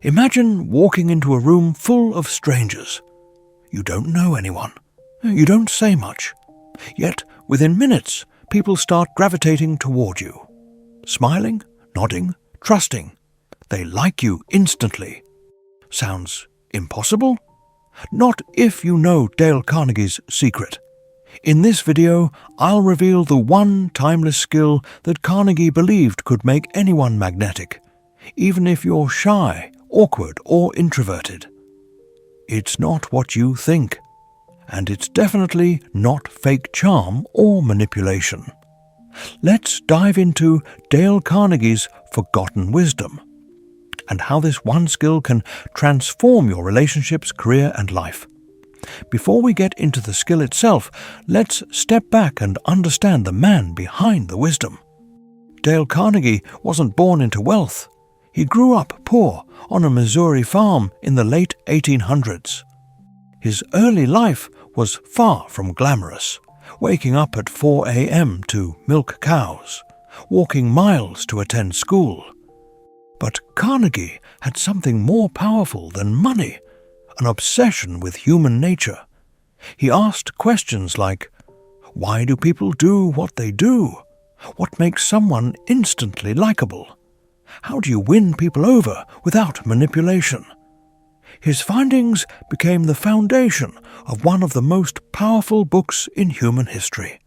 Imagine walking into a room full of strangers. You don't know anyone. You don't say much. Yet, within minutes, people start gravitating toward you. Smiling, nodding, trusting. They like you instantly. Sounds impossible? Not if you know Dale Carnegie's secret. In this video, I'll reveal the one timeless skill that Carnegie believed could make anyone magnetic, even if you're shy, awkward, or introverted. It's not what you think, and it's definitely not fake charm or manipulation. Let's dive into Dale Carnegie's forgotten wisdom, and how this one skill can transform your relationships, career, and life. Before we get into the skill itself, let's step back and understand the man behind the wisdom. Dale Carnegie wasn't born into wealth. He grew up poor on a Missouri farm in the late 1800s. His early life was far from glamorous, waking up at 4 a.m. to milk cows, walking miles to attend school. But Carnegie had something more powerful than money, an obsession with human nature. He asked questions like, why do people do what they do? What makes someone instantly likable? How do you win people over without manipulation? His findings became the foundation of one of the most powerful books in human history,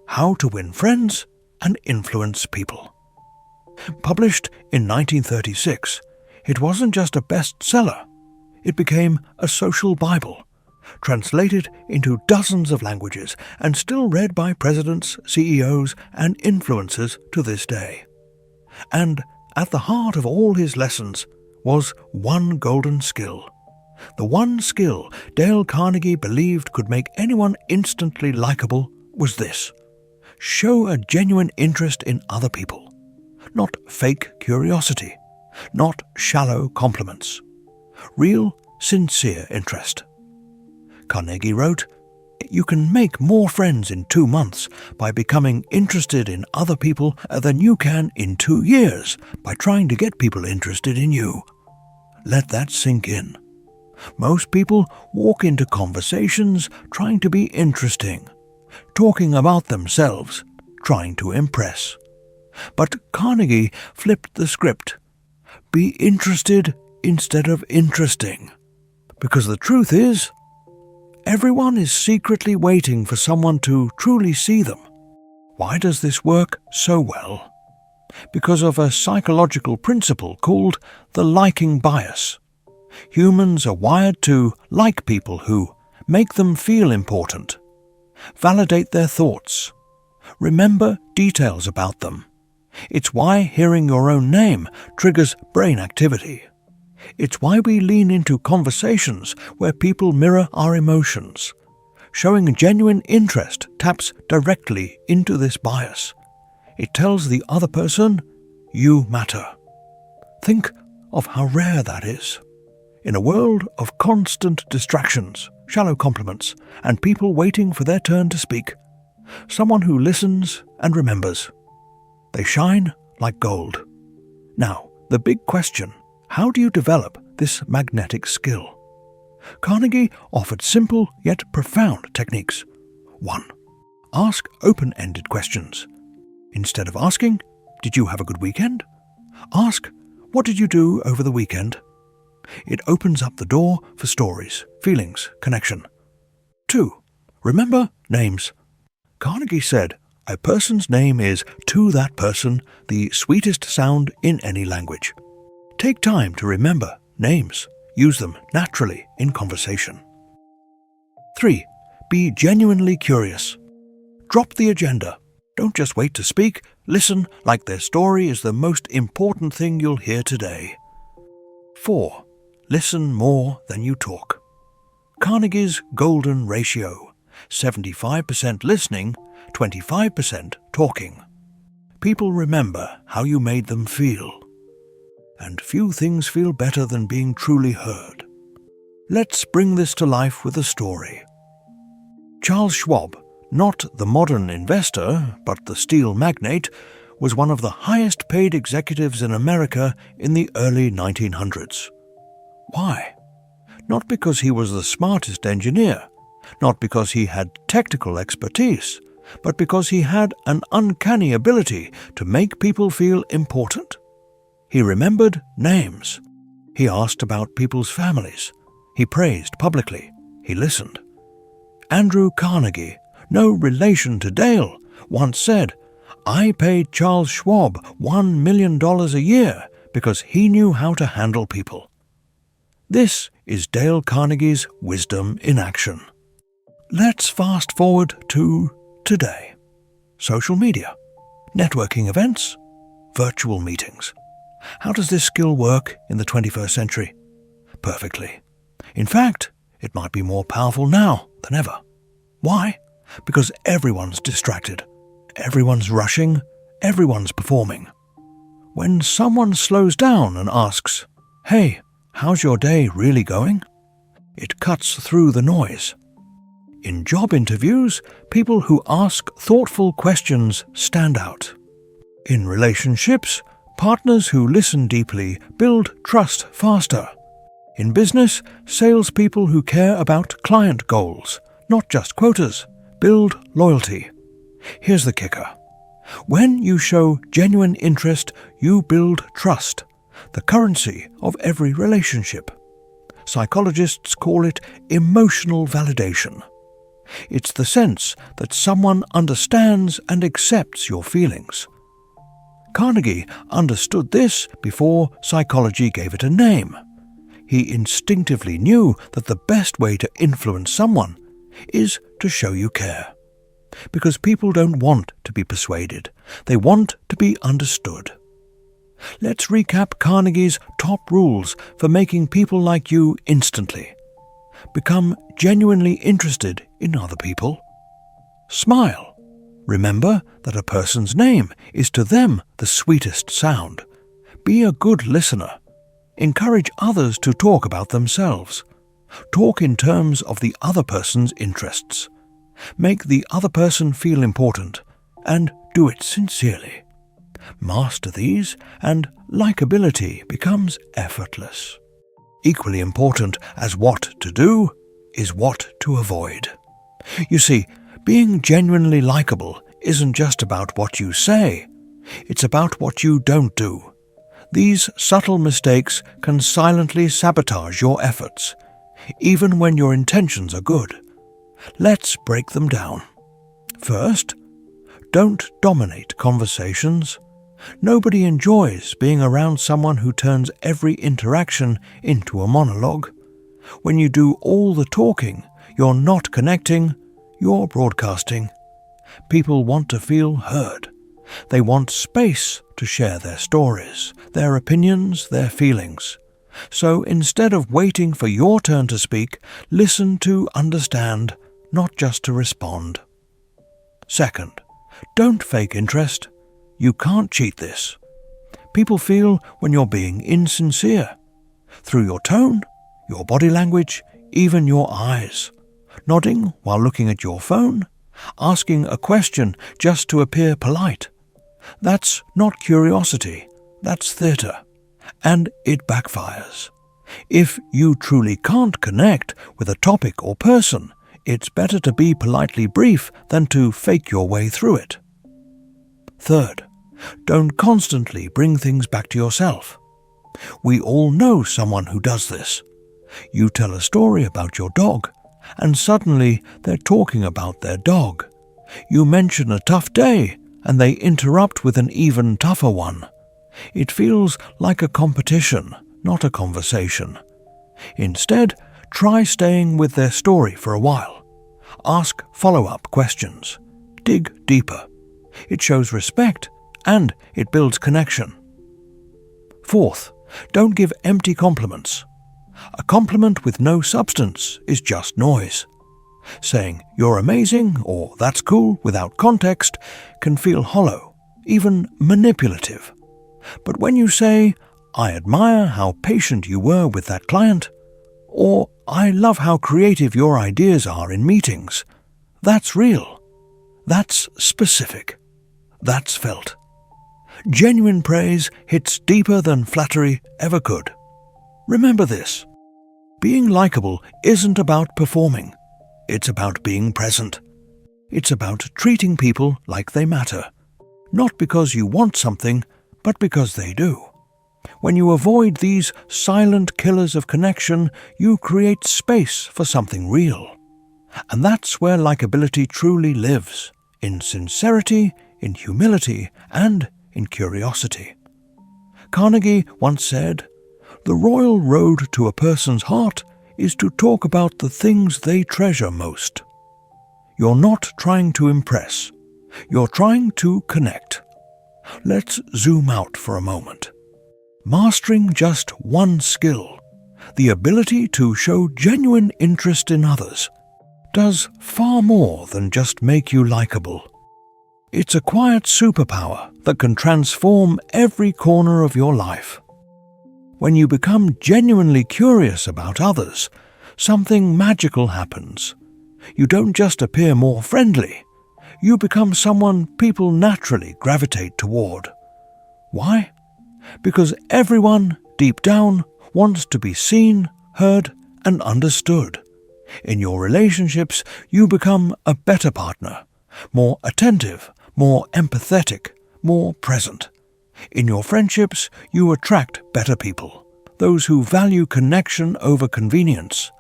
How to Win Friends and Influence People. Published in 1936, it wasn't just a bestseller. It became a social Bible, translated into dozens of languages and still read by presidents, CEOs, and influencers to this day. And at the heart of all his lessons was one golden skill. The one skill Dale Carnegie believed could make anyone instantly likable was this: show a genuine interest in other people. Not fake curiosity, not shallow compliments. Real, sincere interest. Carnegie wrote, "You can make more friends in 2 months by becoming interested in other people than you can in 2 years by trying to get people interested in you." Let that sink in. Most people walk into conversations trying to be interesting, talking about themselves, trying to impress. But Carnegie flipped the script. Be interested instead of interesting. Because the truth is, everyone is secretly waiting for someone to truly see them. Why does this work so well? Because of a psychological principle called the liking bias. Humans are wired to like people who make them feel important, validate their thoughts, remember details about them. It's why hearing your own name triggers brain activity. It's why we lean into conversations where people mirror our emotions. Showing genuine interest taps directly into this bias. It tells the other person, you matter. Think of how rare that is. In a world of constant distractions, shallow compliments, and people waiting for their turn to speak, someone who listens and remembers. They shine like gold. Now, the big question: how do you develop this magnetic skill? Carnegie offered simple yet profound techniques. 1. Ask open-ended questions. Instead of asking, "Did you have a good weekend?" ask, "What did you do over the weekend?" It opens up the door for stories, feelings, connection. 2. Remember names. Carnegie said, "A person's name is, to that person, the sweetest sound in any language." Take time to remember names. Use them naturally in conversation. 3. Be genuinely curious. Drop the agenda. Don't just wait to speak. Listen like their story is the most important thing you'll hear today. 4. Listen more than you talk. Carnegie's golden ratio: 75% listening, 25% talking. People remember how you made them feel. And few things feel better than being truly heard. Let's bring this to life with a story. Charles Schwab, not the modern investor, but the steel magnate, was one of the highest paid executives in America in the early 1900s. Why? Not because he was the smartest engineer, not because he had technical expertise, but because he had an uncanny ability to make people feel important. He remembered names. He asked about people's families. He praised publicly. He listened. Andrew Carnegie, no relation to Dale, once said, "I paid Charles Schwab $1 million a year because he knew how to handle people." This is Dale Carnegie's wisdom in action. Let's fast forward to today. Social media, networking events, virtual meetings. How does this skill work in the 21st century? Perfectly. In fact, it might be more powerful now than ever. Why? Because everyone's distracted. Everyone's rushing. Everyone's performing. When someone slows down and asks, "Hey, how's your day really going?" it cuts through the noise. In job interviews, people who ask thoughtful questions stand out. In relationships, partners who listen deeply build trust faster. In business, salespeople who care about client goals, not just quotas, build loyalty. Here's the kicker. When you show genuine interest, you build trust, the currency of every relationship. Psychologists call it emotional validation. It's the sense that someone understands and accepts your feelings. Carnegie understood this before psychology gave it a name. He instinctively knew that the best way to influence someone is to show you care. Because people don't want to be persuaded. They want to be understood. Let's recap Carnegie's top rules for making people like you instantly. Become genuinely interested in other people. Smile. Remember that a person's name is to them the sweetest sound. Be a good listener. Encourage others to talk about themselves. Talk in terms of the other person's interests. Make the other person feel important, and do it sincerely. Master these, and likability becomes effortless. Equally important as what to do is what to avoid. You see, being genuinely likable isn't just about what you say, it's about what you don't do. These subtle mistakes can silently sabotage your efforts, even when your intentions are good. Let's break them down. First, don't dominate conversations. Nobody enjoys being around someone who turns every interaction into a monologue. When you do all the talking, you're not connecting, you're broadcasting. People want to feel heard. They want space to share their stories, their opinions, their feelings. So instead of waiting for your turn to speak, listen to understand, not just to respond. Second, don't fake interest. You can't cheat this. People feel when you're being insincere. Through your tone, your body language, even your eyes. Nodding while looking at your phone. Asking a question just to appear polite. That's not curiosity, that's theatre. And it backfires. If you truly can't connect with a topic or person, it's better to be politely brief than to fake your way through it. Third, don't constantly bring things back to yourself. We all know someone who does this. You tell a story about your dog, and suddenly they're talking about their dog. You mention a tough day, and they interrupt with an even tougher one. It feels like a competition, not a conversation. Instead, try staying with their story for a while. Ask follow-up questions. Dig deeper. It shows respect, and it builds connection. Fourth, don't give empty compliments. A compliment with no substance is just noise. Saying, "You're amazing," or "That's cool," without context can feel hollow, even manipulative. But when you say, "I admire how patient you were with that client," or "I love how creative your ideas are in meetings," that's real. That's specific. That's felt. Genuine praise hits deeper than flattery ever could. Remember this. Being likable isn't about performing. It's about being present. It's about treating people like they matter. Not because you want something, but because they do. When you avoid these silent killers of connection, you create space for something real. And that's where likability truly lives, in sincerity, in humility, and in curiosity. Carnegie once said, "The royal road to a person's heart is to talk about the things they treasure most." You're not trying to impress. You're trying to connect. Let's zoom out for a moment. Mastering just one skill, the ability to show genuine interest in others, does far more than just make you likable. It's a quiet superpower that can transform every corner of your life. When you become genuinely curious about others, something magical happens. You don't just appear more friendly, you become someone people naturally gravitate toward. Why? Because everyone, deep down, wants to be seen, heard, and understood. In your relationships, you become a better partner, more attentive, more empathetic, more present. In your friendships, you attract better people, those who value connection over convenience.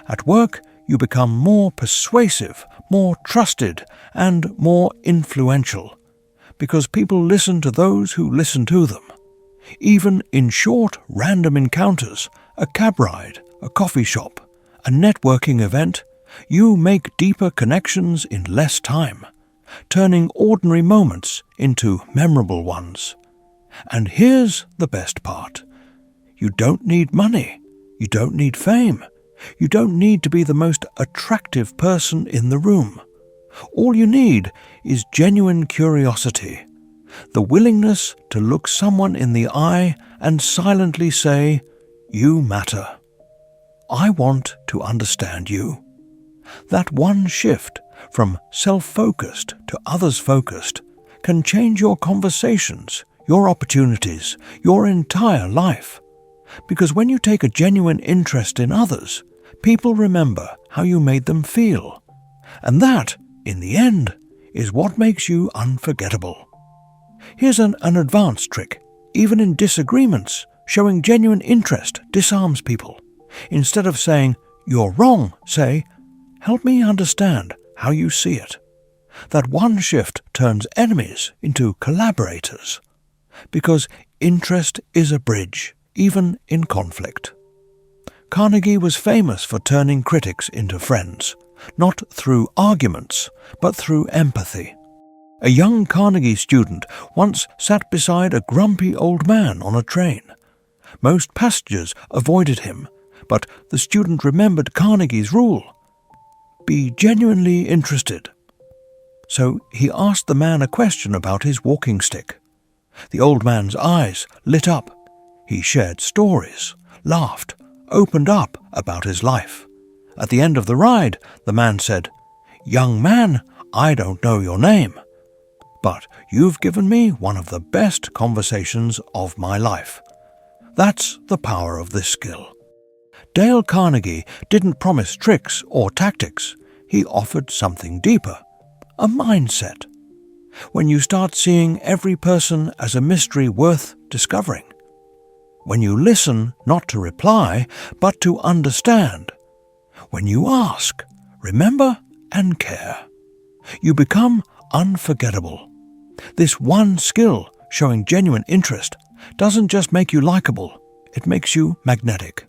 At work, you become more persuasive, more trusted, and more influential, because people listen to those who listen to them. Even in short, random encounters, a cab ride, a coffee shop, a networking event, you make deeper connections in less time, turning ordinary moments into memorable ones. And here's the best part. You don't need money. You don't need fame. You don't need to be the most attractive person in the room. All you need is genuine curiosity, the willingness to look someone in the eye and silently say, "You matter. I want to understand you." That one shift from self-focused to others-focused can change your conversations, your opportunities, your entire life. Because when you take a genuine interest in others, people remember how you made them feel. And that, in the end, is what makes you unforgettable. Here's an advanced trick. Even in disagreements, showing genuine interest disarms people. Instead of saying, "You're wrong," say, "Help me understand how you see it." That one shift turns enemies into collaborators. Because interest is a bridge, even in conflict. Carnegie was famous for turning critics into friends, not through arguments, but through empathy. A young Carnegie student once sat beside a grumpy old man on a train. Most passengers avoided him, but the student remembered Carnegie's rule: be genuinely interested. So he asked the man a question about his walking stick. The old man's eyes lit up. He shared stories, laughed, opened up about his life. At the end of the ride, the man said, "Young man, I don't know your name, but you've given me one of the best conversations of my life." That's the power of this skill. Dale Carnegie didn't promise tricks or tactics. He offered something deeper, a mindset. When you start seeing every person as a mystery worth discovering. When you listen not to reply, but to understand. When you ask, remember, and care. You become unforgettable. This one skill, showing genuine interest, doesn't just make you likable, it makes you magnetic.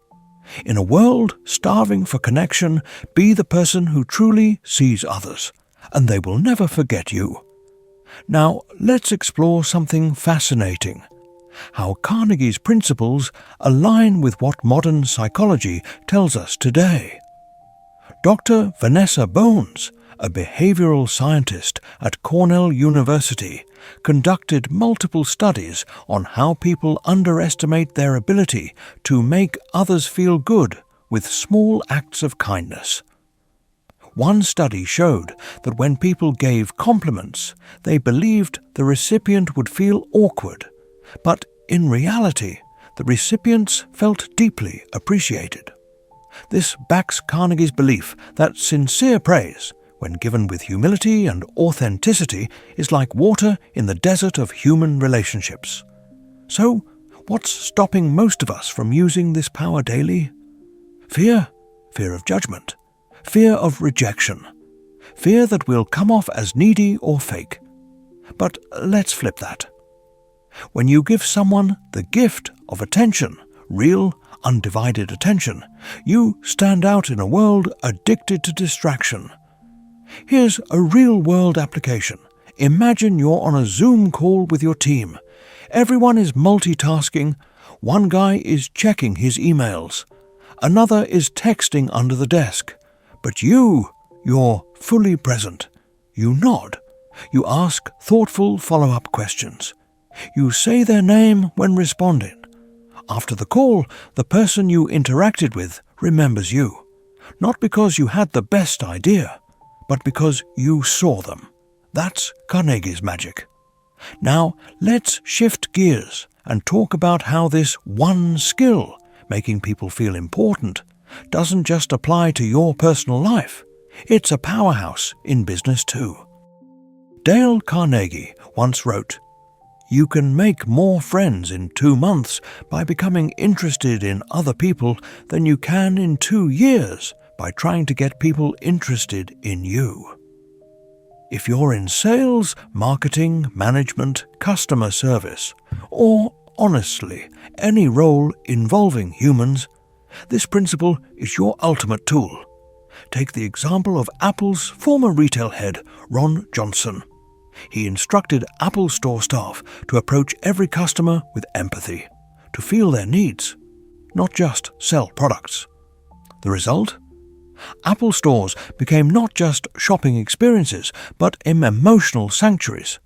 In a world starving for connection, be the person who truly sees others, and they will never forget you. Now, let's explore something fascinating: how Carnegie's principles align with what modern psychology tells us today. Dr. Vanessa Bones, a behavioral scientist at Cornell University, conducted multiple studies on how people underestimate their ability to make others feel good with small acts of kindness. One study showed that when people gave compliments, they believed the recipient would feel awkward, but in reality, the recipients felt deeply appreciated. This backs Carnegie's belief that sincere praise, when given with humility and authenticity, is like water in the desert of human relationships. So, what's stopping most of us from using this power daily? Fear. Fear of judgment. Fear of rejection. Fear that we'll come off as needy or fake. But let's flip that. When you give someone the gift of attention, real, undivided attention, you stand out in a world addicted to distraction. Here's a real-world application. Imagine you're on a Zoom call with your team. Everyone is multitasking. One guy is checking his emails. Another is texting under the desk. But you're fully present. You nod. You ask thoughtful follow-up questions. You say their name when responding. After the call, the person you interacted with remembers you, not because you had the best idea, but because you saw them. That's Carnegie's magic. Now, let's shift gears and talk about how this one skill, making people feel important, doesn't just apply to your personal life. It's a powerhouse in business too. Dale Carnegie once wrote, "You can make more friends in 2 months by becoming interested in other people than you can in 2 years by trying to get people interested in you." If you're in sales, marketing, management, customer service, or, honestly, any role involving humans, this principle is your ultimate tool. Take the example of Apple's former retail head, Ron Johnson. He instructed Apple Store staff to approach every customer with empathy, to feel their needs, not just sell products. The result? Apple stores became not just shopping experiences, but emotional sanctuaries.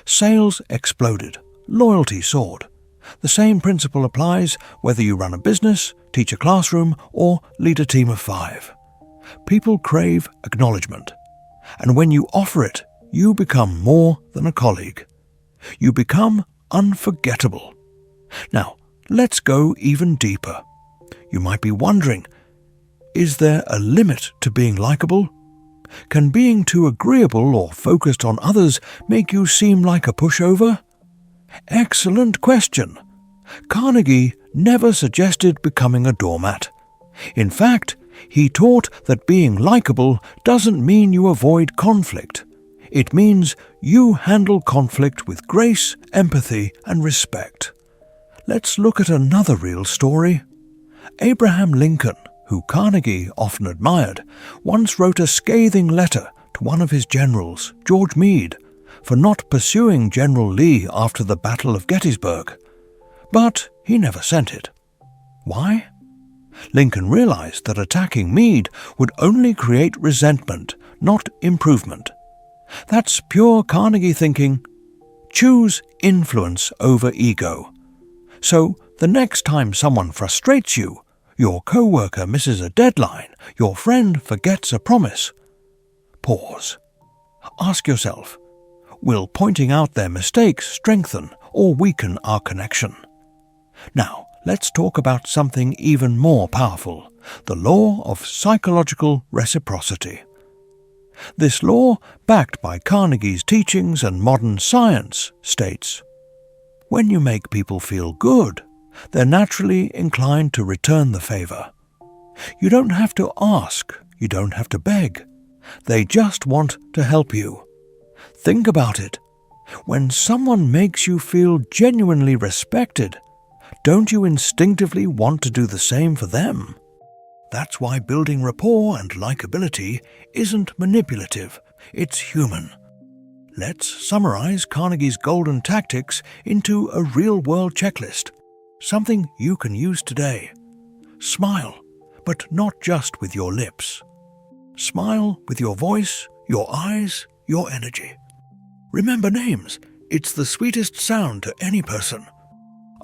Sales exploded. Loyalty soared. The same principle applies whether you run a business, teach a classroom, or lead a team of 5. People crave acknowledgement. And when you offer it, you become more than a colleague. You become unforgettable. Now, let's go even deeper. You might be wondering, is there a limit to being likable? Can being too agreeable or focused on others make you seem like a pushover? Excellent question. Carnegie never suggested becoming a doormat. In fact, he taught that being likable doesn't mean you avoid conflict. It means you handle conflict with grace, empathy, and respect. Let's look at another real story. Abraham Lincoln, who Carnegie often admired, once wrote a scathing letter to one of his generals, George Meade, for not pursuing General Lee after the Battle of Gettysburg. But he never sent it. Why? Lincoln realized that attacking Meade would only create resentment, not improvement. That's pure Carnegie thinking. Choose influence over ego. So, the next time someone frustrates you, your co-worker misses a deadline, your friend forgets a promise, pause. Ask yourself, will pointing out their mistakes strengthen or weaken our connection? Now, let's talk about something even more powerful, the law of psychological reciprocity. This law, backed by Carnegie's teachings and modern science, states, when you make people feel good, they're naturally inclined to return the favor. You don't have to ask, you don't have to beg. They just want to help you. Think about it. When someone makes you feel genuinely respected, don't you instinctively want to do the same for them? That's why building rapport and likability isn't manipulative, it's human. Let's summarize Carnegie's golden tactics into a real-world checklist, something you can use today. Smile, but not just with your lips. Smile with your voice, your eyes, your energy. Remember names, it's the sweetest sound to any person.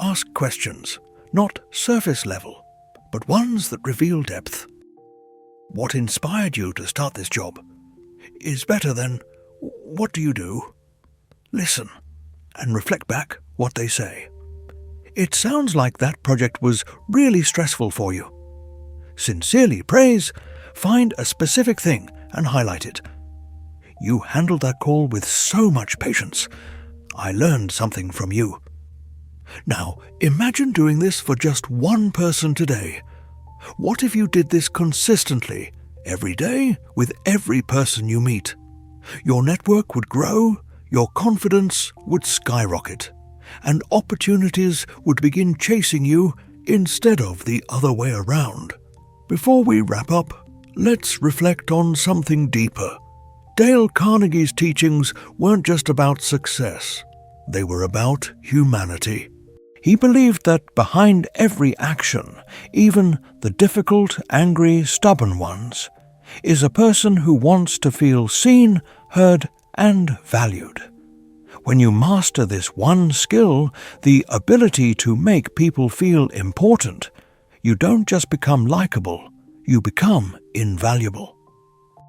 Ask questions, not surface level, but ones that reveal depth. What inspired you to start this job is better than, what do you do? Listen and reflect back what they say. It sounds like that project was really stressful for you. Sincerely praise, find a specific thing and highlight it. You handled that call with so much patience. I learned something from you. Now, imagine doing this for just one person today. What if you did this consistently, every day, with every person you meet? Your network would grow, your confidence would skyrocket, and opportunities would begin chasing you instead of the other way around. Before we wrap up, let's reflect on something deeper. Dale Carnegie's teachings weren't just about success. They were about humanity. He believed that behind every action, even the difficult, angry, stubborn ones, is a person who wants to feel seen, heard, and valued. When you master this one skill, the ability to make people feel important, you don't just become likable, you become invaluable.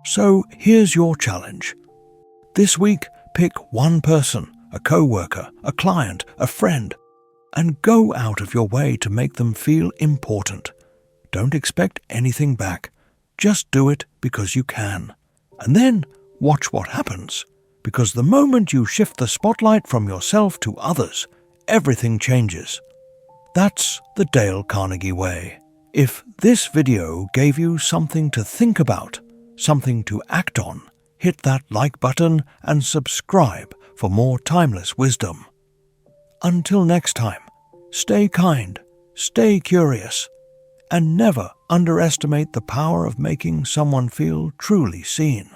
So here's your challenge. This week, pick one person, a co-worker, a client, a friend, and go out of your way to make them feel important. Don't expect anything back. Just do it because you can. And then watch what happens. Because the moment you shift the spotlight from yourself to others, everything changes. That's the Dale Carnegie way. If this video gave you something to think about, something to act on, hit that like button and subscribe for more timeless wisdom. Until next time, stay kind, stay curious, and never underestimate the power of making someone feel truly seen.